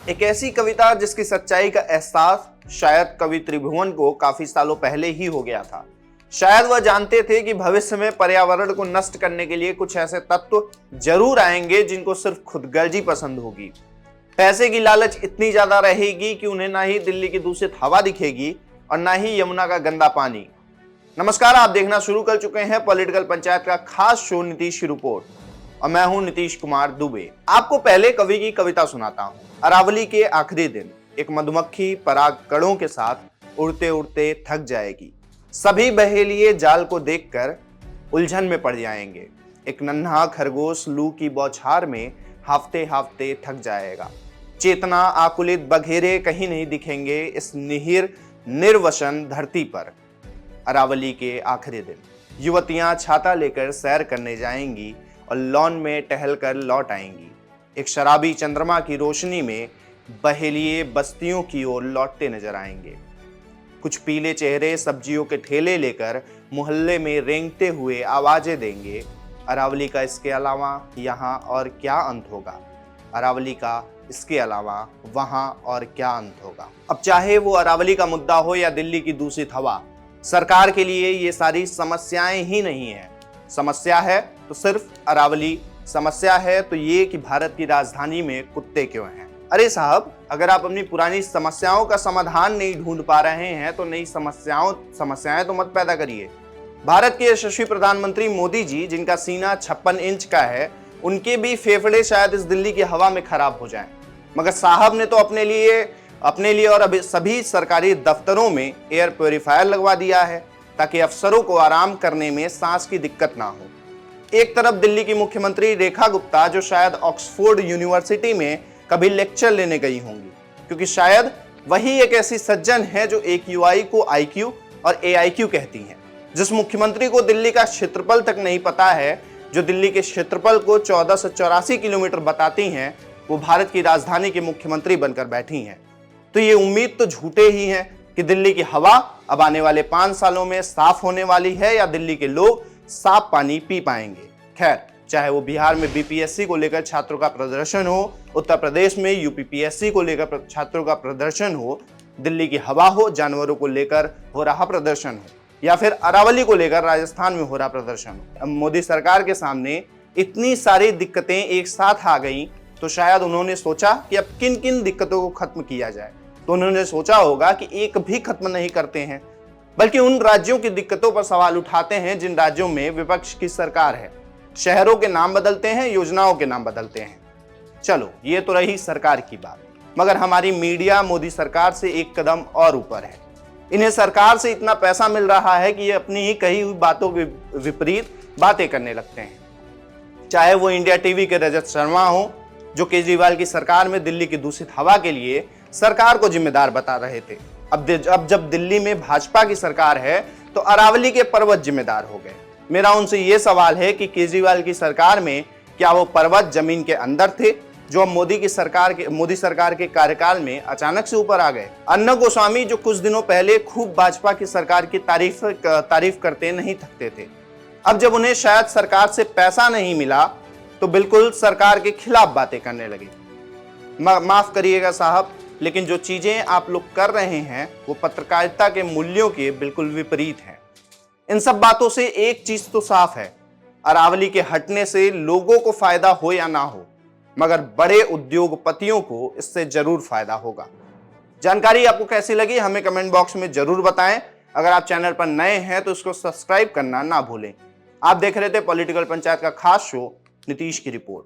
एक ऐसी कविता जिसकी सच्चाई का एहसास शायद कवि त्रिभुवन को काफी सालों पहले ही हो गया था। शायद वह जानते थे कि भविष्य में पर्यावरण को नष्ट करने के लिए कुछ ऐसे तत्व जरूर आएंगे जिनको सिर्फ खुदगर्जी पसंद होगी। पैसे की लालच इतनी ज्यादा रहेगी कि उन्हें ना ही दिल्ली की दूषित हवा दिखेगी और ना ही यमुना का गंदा पानी। नमस्कार, आप देखना शुरू कर चुके हैं पॉलिटिकल पंचायत का खास शो नीतीश रिपोर्ट और मैं हूं नीतीश कुमार दुबे। आपको पहले कवि की कविता सुनाता हूं। अरावली के आखिरी दिन एक मधुमक्खी पराग कणों के साथ उड़ते उड़ते थक जाएगी। सभी बहेलिये जाल को देखकर उलझन में पड़ जाएंगे। एक नन्हा खरगोश लू की बौछार में हाफते हाफते थक जाएगा। चेतना आकुलित बघेरे कहीं नहीं दिखेंगे इस निहिर निर्वसन धरती पर। अरावली के आखिरी दिन युवतियां छाता लेकर सैर करने जाएंगी और लॉन में टहलकर लौट आएंगी। एक शराबी चंद्रमा की रोशनी में बहेलिये बस्तियों की ओर लौटते नजर आएंगे। कुछ पीले चेहरे सब्जियों के ठेले लेकर मोहल्ले में रेंगते हुए आवाजें देंगे। अरावली का इसके अलावा यहाँ और क्या अंत होगा। अरावली का इसके अलावा वहां और क्या अंत होगा। अब चाहे वो अरावली का मुद्दा हो या दिल्ली की दूषित हवा, सरकार के लिए ये सारी समस्याएं ही नहीं है। समस्या है तो सिर्फ अरावली, समस्या है तो ये कि भारत की राजधानी में कुत्ते क्यों हैं। अरे साहब, अगर आप अपनी पुरानी समस्याओं का समाधान नहीं ढूंढ पा रहे हैं तो नई समस्याएं तो मत पैदा करिए। भारत के यशस्वी प्रधानमंत्री मोदी जी, जिनका सीना 56 इंच का है, उनके भी फेफड़े शायद इस दिल्ली की हवा में खराब हो जाएं। मगर साहब ने तो अपने लिए और अभी सभी सरकारी दफ्तरों में एयर प्योरीफायर लगवा दिया है ताकि अफसरों को आराम करने में सांस की दिक्कत ना हो। एक तरफ दिल्ली की मुख्यमंत्री रेखा गुप्ता, जो शायद ऑक्सफोर्ड यूनिवर्सिटी में कभी लेक्चर लेने गई होंगी, क्योंकि शायद वही एक ऐसी सज्जन है जो AQI को IQ और AIQ कहती हैं। जिस मुख्यमंत्री को दिल्ली का क्षेत्रफल तक नहीं पता है, जो दिल्ली के क्षेत्रफल को 1484 किलोमीटर बताती हैं, वो भारत की राजधानी के मुख्यमंत्री बनकर बैठी हैं। तो ये उम्मीद तो झूठे ही है कि दिल्ली की हवा अब आने वाले 5 सालों में साफ होने वाली है या दिल्ली के लोग साफ पानी पी पाएंगे। खैर, चाहे वो बिहार में BPSC को लेकर छात्रों का प्रदर्शन हो, उत्तर प्रदेश में UPPSC को लेकर छात्रों का प्रदर्शन हो, दिल्ली की हवा हो, जानवरों को लेकर हो रहा प्रदर्शन हो, या फिर अरावली को लेकर राजस्थान में हो रहा प्रदर्शन हो। अब मोदी सरकार के सामने इतनी सारी दिक्कतें एक साथ आ गई तो शायद उन्होंने सोचा कि अब किन किन दिक्कतों को खत्म किया जाए। तो उन्होंने सोचा होगा कि एक भी खत्म नहीं करते हैं, बल्कि उन राज्यों की दिक्कतों पर सवाल उठाते हैं जिन राज्यों में विपक्ष की सरकार है। शहरों के नाम बदलते हैं, योजनाओं के नाम बदलते हैं। चलो, ये तो रही सरकार की बात, मगर हमारी मीडिया मोदी सरकार से एक कदम और ऊपर है। इन्हें सरकार से इतना पैसा मिल रहा है कि ये अपनी ही कही हुई बातों के विपरीत बातें करने लगते हैं। चाहे वो इंडिया टीवी के रजत शर्मा हो, जो केजरीवाल की सरकार में दिल्ली की दूषित हवा के लिए सरकार को जिम्मेदार बता रहे थे। अब जब दिल्ली में भाजपा की सरकार है तो अरावली के पर्वत जिम्मेदार हो गए। मेरा उनसे यह सवाल है कि केजरीवाल की सरकार में क्या वो पर्वत जमीन के अंदर थे, जो अब मोदी सरकार के कार्यकाल में अचानक से ऊपर आ गए। अर्नब गोस्वामी, जो कुछ दिनों पहले खूब भाजपा की सरकार की तारीफ करते नहीं थकते थे, अब जब उन्हें शायद सरकार से पैसा नहीं मिला तो बिल्कुल सरकार के खिलाफ बातें करने लगे। माफ करिएगा साहब, लेकिन जो चीजें आप लोग कर रहे हैं वो पत्रकारिता के मूल्यों के बिल्कुल विपरीत हैं। इन सब बातों से एक चीज तो साफ है, अरावली के हटने से लोगों को फायदा हो या ना हो, मगर बड़े उद्योगपतियों को इससे जरूर फायदा होगा। जानकारी आपको कैसी लगी हमें कमेंट बॉक्स में जरूर बताएं। अगर आप चैनल पर नए हैं तो इसको सब्सक्राइब करना ना भूलें। आप देख रहे थे पॉलिटिकल पंचायत का खास शो नीतीश की रिपोर्ट।